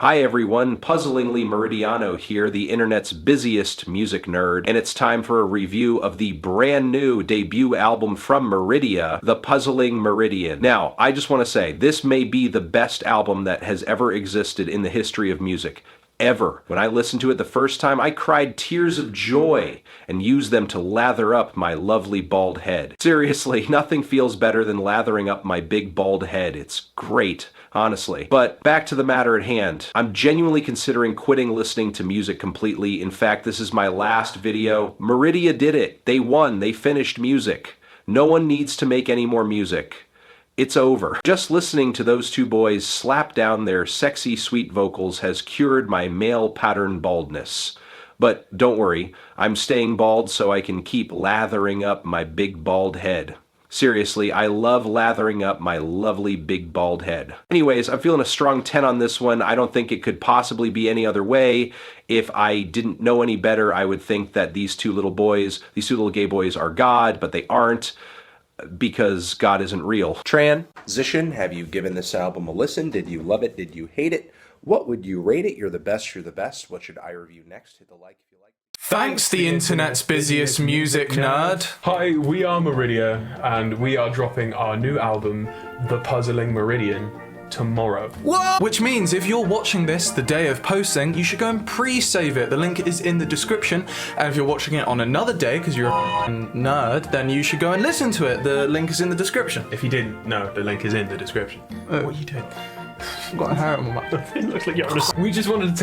Hi everyone, Puzzlingly Meridiano here, the internet's busiest music nerd, and it's time for a review of the brand new debut album from Meridia, The Puzzling Meridian. Now, I just want to say, this may be the best album that has ever existed in the history of music. Ever. When I listened to it the first time, I cried tears of joy and used them to lather up my lovely bald head. Seriously, nothing feels better than lathering up my big bald head. It's great, honestly. But back to the matter at hand. I'm genuinely considering quitting listening to music completely. In fact, this is my last video. Meridia did it. They won. They finished music. No one needs to make any more music. It's over. Just listening to those two boys slap down their sexy, sweet vocals has cured my male pattern baldness. But don't worry, I'm staying bald so I can keep lathering up my big bald head. Seriously, I love lathering up my lovely big bald head. Anyways, I'm feeling a strong 10 on this one. I don't think it could possibly be any other way. If I didn't know any better, I would think that these two little gay boys are God, but they aren't. Because God isn't real. Transition, have you given this album a listen? Did you love it? Did you hate it? What would you rate it? You're the best, you're the best. What should I review next? Hit the like if you like. Thanks, the internet's busiest music nerd. Hi, we are Meridia, and we are dropping our new album, The Puzzling Meridian, tomorrow. Whoa! Which means if you're watching this the day of posting, you should go and pre-save it. The link is in the description. And if you're watching it on another day, because you're a nerd, then you should go and listen to it. The link is in the description. If you didn't know, the link is in the description. What are you doing? I've got a hair on my back. It looks like you're on a... We just wanted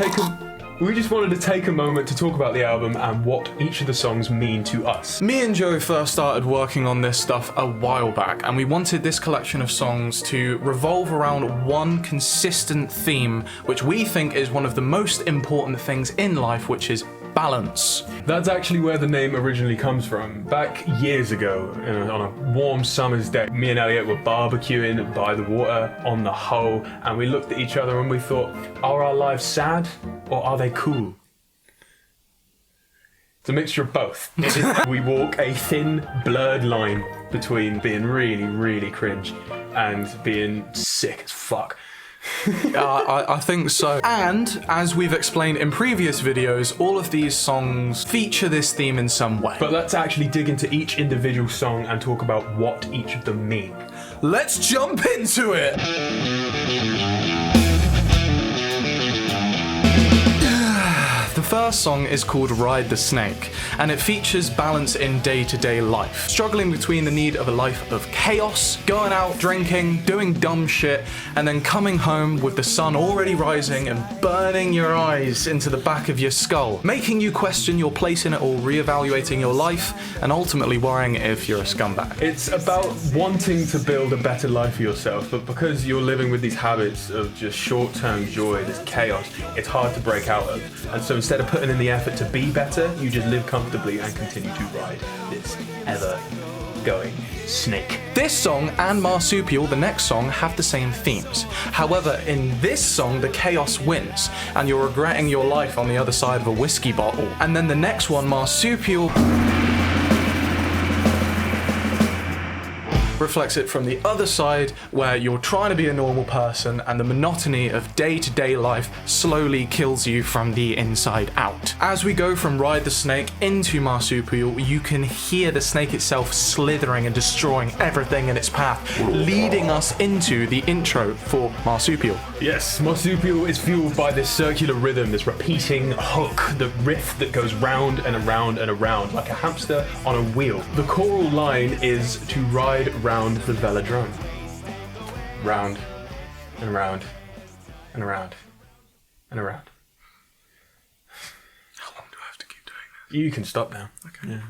to take a moment to talk about the album and what each of the songs mean to us. Me and Joe first started working on this stuff a while back, and we wanted this collection of songs to revolve around one consistent theme, which we think is one of the most important things in life, which is balance. That's actually where the name originally comes from. Back years ago, on a warm summer's day, me and Elliot were barbecuing by the water on the Hoe, and we looked at each other and we thought, are our lives sad or are they cool? It's a mixture of both. We walk a thin, blurred line between being really, really cringe and being sick as fuck. I think so. And, as we've explained in previous videos, all of these songs feature this theme in some way. But let's actually dig into each individual song and talk about what each of them mean. Let's jump into it! The first song is called Ride the Snake, and it features balance in day-to-day life. Struggling between the need of a life of chaos, going out drinking, doing dumb shit, and then coming home with the sun already rising and burning your eyes into the back of your skull, making you question your place in it all, reevaluating your life, and ultimately worrying if you're a scumbag. It's about wanting to build a better life for yourself, but because you're living with these habits of just short-term joy, this chaos, it's hard to break out of. And so instead of putting in the effort to be better, you just live comfortably and continue to ride this ever-going snake. This song and Marsupial, the next song, have the same themes. However, in this song, the chaos wins, and you're regretting your life on the other side of a whiskey bottle. And then the next one, Marsupial, reflects it from the other side, where you're trying to be a normal person and the monotony of day-to-day life slowly kills you from the inside out. As we go from Ride the Snake into Marsupial, you can hear the snake itself slithering and destroying everything in its path, leading us into the intro for Marsupial. Yes, Marsupial is fueled by this circular rhythm, this repeating hook, the riff that goes round and around and around, like a hamster on a wheel. The choral line is to ride round the Velodrome. Round and round and around and around. How long do I have to keep doing this? You can stop now. Okay. Yeah.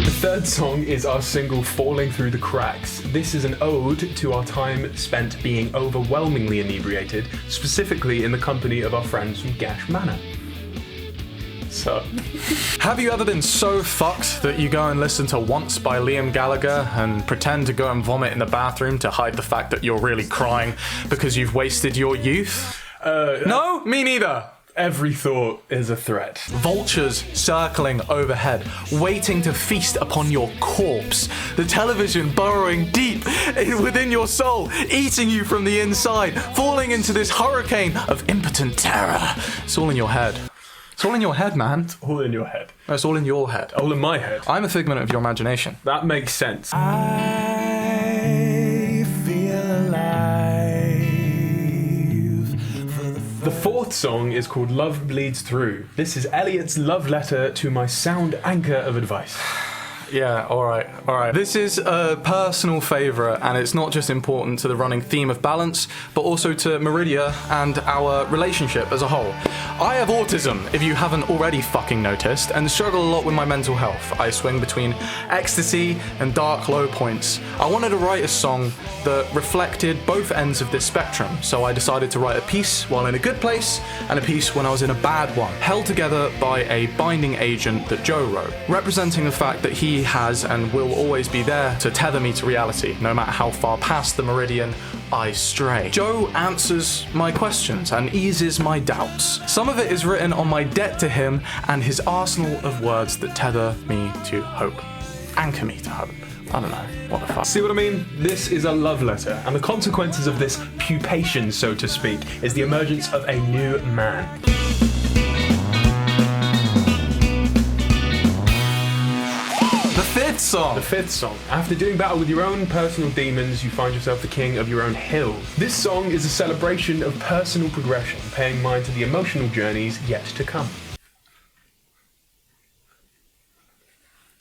The third song is our single Falling Through the Cracks. This is an ode to our time spent being overwhelmingly inebriated, specifically in the company of our friends from Gash Manor. So, have you ever been so fucked that you go and listen to Once by Liam Gallagher and pretend to go and vomit in the bathroom to hide the fact that you're really crying because you've wasted your youth? No, me neither. Every thought is a threat. Vultures circling overhead, waiting to feast upon your corpse. The television burrowing deep within your soul, eating you from the inside, falling into this hurricane of impotent terror. It's all in your head. It's all in your head, man. It's all in your head. No, it's all in your head. All in my head. I'm a figment of your imagination. That makes sense. I feel alive. The fourth song is called Love Bleeds Through. This is Elliot's love letter to my sound anchor of advice. Yeah, alright. This is a personal favourite, and it's not just important to the running theme of balance, but also to Meridia and our relationship as a whole. I have autism, if you haven't already fucking noticed, and struggle a lot with my mental health. I swing between ecstasy and dark low points. I wanted to write a song that reflected both ends of this spectrum, so I decided to write a piece while in a good place, and a piece when I was in a bad one, held together by a binding agent that Joe wrote, representing the fact that he has and will always be there to tether me to reality, no matter how far past the meridian I stray. Joe answers my questions and eases my doubts. Some of it is written on my debt to him and his arsenal of words that tether me to hope. Anchor me to hope. I don't know, what the fuck. See what I mean? This is a love letter, and the consequences of this pupation, so to speak, is the emergence of a new man. The fifth song. After doing battle with your own personal demons, you find yourself the king of your own hill. This song is a celebration of personal progression, paying mind to the emotional journeys yet to come.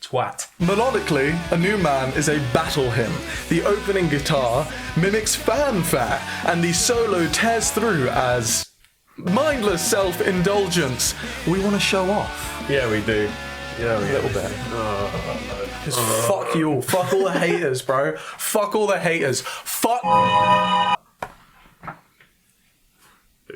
Twat. Melodically, A New Man is a battle hymn. The opening guitar mimics fanfare, and the solo tears through as mindless self-indulgence. We want to show off. Yeah, we do. Yeah, A little bit. Just fuck you all. Fuck all the haters, bro. Fuck all the haters. Fuck.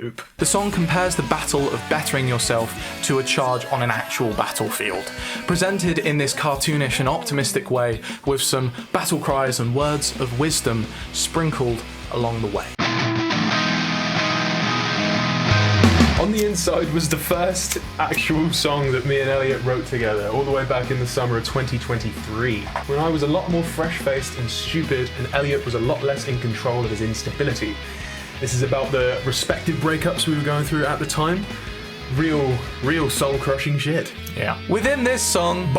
Oop. The song compares the battle of bettering yourself to a charge on an actual battlefield, presented in this cartoonish and optimistic way with some battle cries and words of wisdom sprinkled along the way. On the Inside was the first actual song that me and Elliot wrote together, all the way back in the summer of 2023, when I was a lot more fresh-faced and stupid, and Elliot was a lot less in control of his instability. This is about the respective breakups we were going through at the time. Real soul-crushing shit. Yeah. Within this song,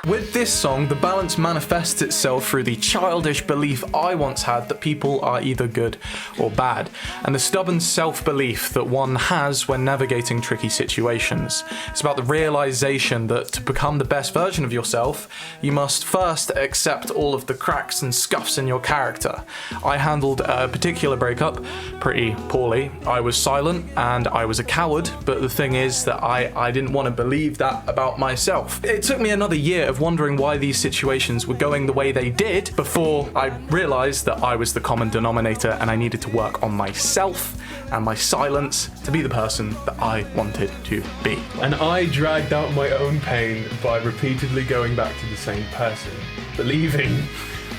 with this song, the balance manifests itself through the childish belief I once had that people are either good or bad, and the stubborn self-belief that one has when navigating tricky situations. It's about the realization that to become the best version of yourself, you must first accept all of the cracks and scuffs in your character. I handled a particular breakup pretty poorly. I was silent and I was a coward, but the thing is that I didn't want to believe that about myself. It took me another year of wondering why these situations were going the way they did before I realized that I was the common denominator and I needed to work on myself and my silence to be the person that I wanted to be. And I dragged out my own pain by repeatedly going back to the same person, believing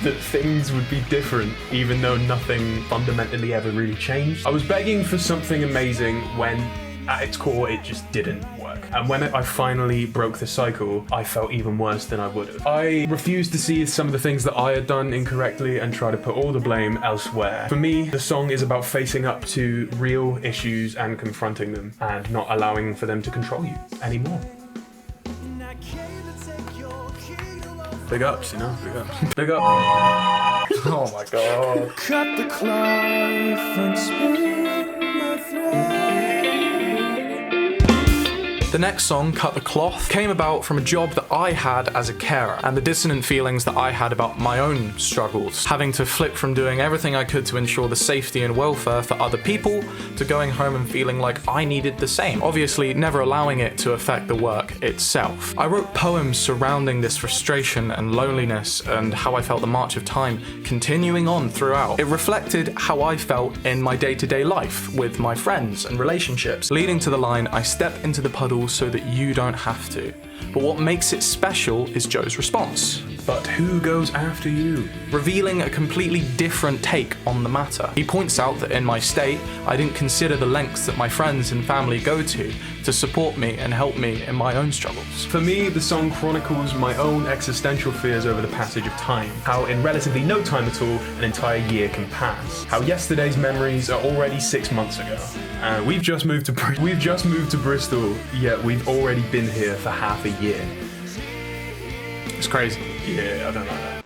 that things would be different even though nothing fundamentally ever really changed. I was begging for something amazing when at its core it just didn't work. And when I finally broke the cycle, I felt even worse than I would have. I refused to see some of the things that I had done incorrectly and try to put all the blame elsewhere. For me, the song is about facing up to real issues and confronting them and not allowing for them to control you anymore. Big ups, you know, big ups. Big up. Oh my god. Cut the cloth and spin the thread. The next song, Cut the Cloth, came about from a job that I had as a carer and the dissonant feelings that I had about my own struggles, having to flip from doing everything I could to ensure the safety and welfare for other people to going home and feeling like I needed the same, obviously never allowing it to affect the work itself. I wrote poems surrounding this frustration and loneliness and how I felt the march of time continuing on throughout. It reflected how I felt in my day-to-day life with my friends and relationships, leading to the line, I step into the puddle so that you don't have to. But what makes it special is Joe's response. but who goes after you? Revealing a completely different take on the matter. He points out that in my state, I didn't consider the lengths that my friends and family go to support me and help me in my own struggles. For me, the song chronicles my own existential fears over the passage of time. How in relatively no time at all, an entire year can pass. How yesterday's memories are already 6 months ago. And we've just moved to Bristol, yet we've already been here for half a year. It's crazy. Yeah, I don't know that.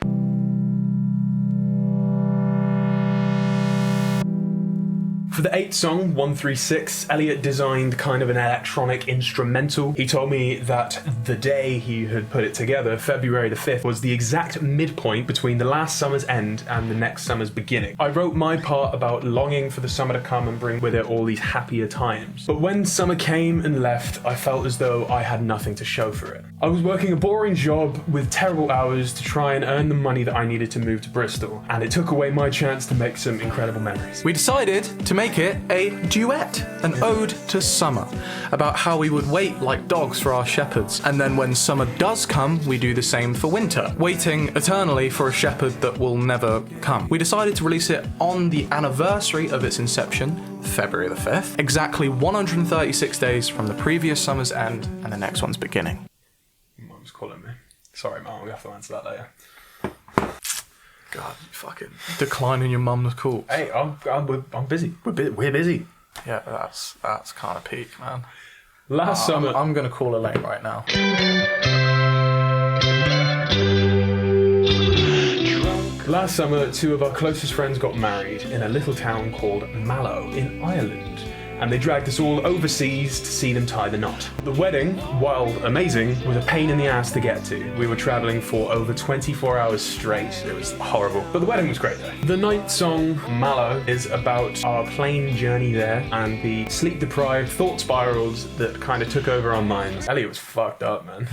For the 8th song, 136, Elliot designed kind of an electronic instrumental. He told me that the day he had put it together, February the 5th, was the exact midpoint between the last summer's end and the next summer's beginning. I wrote my part about longing for the summer to come and bring with it all these happier times. But when summer came and left, I felt as though I had nothing to show for it. I was working a boring job with terrible hours to try and earn the money that I needed to move to Bristol, and it took away my chance to make some incredible memories. We decided to make it a duet, an ode to summer, about how we would wait like dogs for our shepherds, and then when summer does come, we do the same for winter, waiting eternally for a shepherd that will never come. We decided to release it on the anniversary of its inception, February the 5th, exactly 136 days from the previous summer's end and the next one's beginning. Mum's calling me. Sorry, Mum, we have to answer that later. God, fucking declining your mum's call. Hey, I'm busy. We're busy. Yeah, that's kind of peak, man. Last summer, I'm gonna call her late right now. Last summer, 2 of our closest friends got married in a little town called Mallow in Ireland, and they dragged us all overseas to see them tie the knot. The wedding, while amazing, was a pain in the ass to get to. We were travelling for over 24 hours straight. It was horrible. But the wedding was great though. The 9th song, Mallow, is about our plane journey there and the sleep-deprived thought spirals that kind of took over our minds. Elliot was fucked up, man.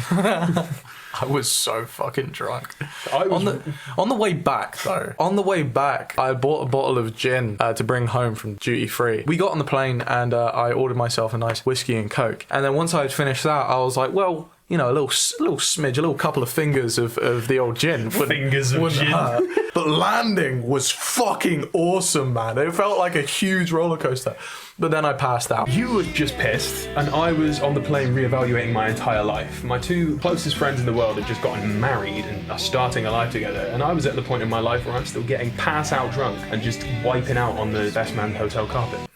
I was so fucking drunk. I was... On the way back, though, I bought a bottle of gin to bring home from duty free. We got on the plane and I ordered myself a nice whiskey and coke. And then once I had finished that, I was like, well, you know, a little smidge, a little couple of fingers of the old gin. Wouldn't hurt. But landing was fucking awesome, man. It felt like a huge roller coaster. But then I passed out. You were just pissed, and I was on the plane reevaluating my entire life. My 2 closest friends in the world had just gotten married and are starting a life together, and I was at the point in my life where I'm still getting pass-out drunk and just wiping out on the best man hotel carpet.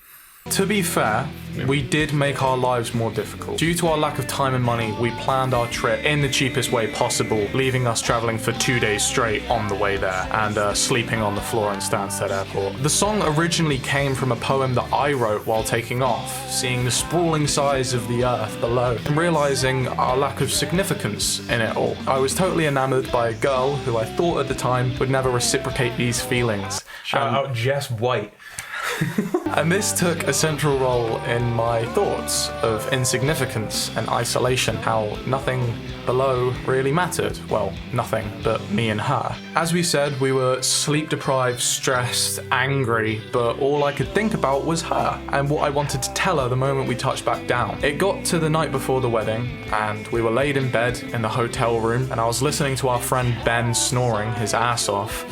To be fair, we did make our lives more difficult. Due to our lack of time and money, we planned our trip in the cheapest way possible, leaving us travelling for 2 days straight on the way there and sleeping on the floor in Stansted Airport. The song originally came from a poem that I wrote while taking off, seeing the sprawling size of the earth below and realising our lack of significance in it all. I was totally enamoured by a girl who I thought at the time would never reciprocate these feelings. Shout out Jess White. And this took a central role in my thoughts of insignificance and isolation, how nothing below really mattered. Well, nothing but me and her. As we said, we were sleep deprived, stressed, angry, but all I could think about was her and what I wanted to tell her the moment we touched back down. It got to the night before the wedding and we were laid in bed in the hotel room and I was listening to our friend Ben snoring his ass off.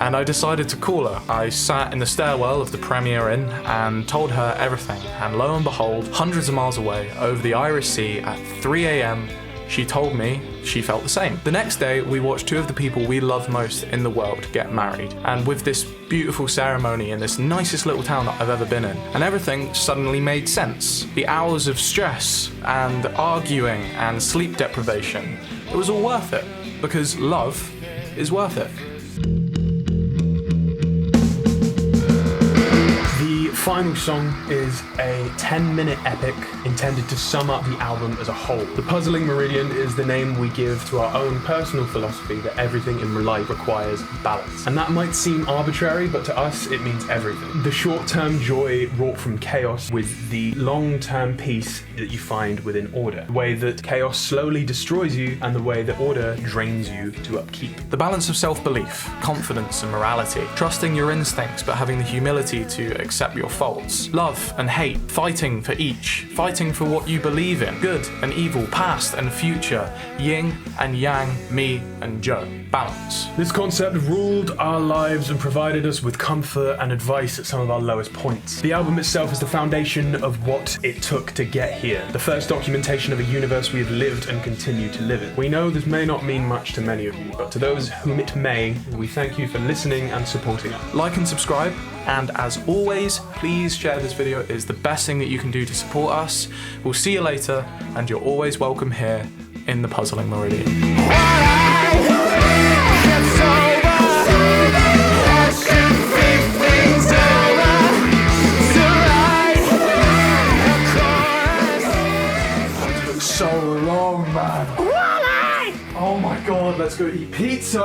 And I decided to call her. I sat in the stairwell of the Premier Inn and told her everything. And lo and behold, hundreds of miles away, over the Irish Sea at 3 a.m, she told me she felt the same. The next day, we watched 2 of the people we love most in the world get married. And with this beautiful ceremony in this nicest little town that I've ever been in, and everything suddenly made sense. The hours of stress and arguing and sleep deprivation, it was all worth it. Because love is worth it. The final song is a 10-minute epic intended to sum up the album as a whole. The Puzzling Meridian is the name we give to our own personal philosophy that everything in life requires balance. And that might seem arbitrary, but to us it means everything. The short-term joy wrought from chaos with the long-term peace that you find within order. The way that chaos slowly destroys you and the way that order drains you to upkeep. The balance of self-belief, confidence and morality. Trusting your instincts but having the humility to accept your faults, love and hate, fighting for each, fighting for what you believe in, good and evil, past and future, yin and yang, me and Joe. Balance. This concept ruled our lives and provided us with comfort and advice at some of our lowest points. The album itself is the foundation of what it took to get here, the first documentation of a universe we have lived and continue to live in. We know this may not mean much to many of you, but to those whom it may, we thank you for listening and supporting us. Like and subscribe, and as always, please share this video. It is the best thing that you can do to support us. We'll see you later, and you're always welcome here in the Puzzling Meridian. So long, man. Oh my god, let's go eat pizza!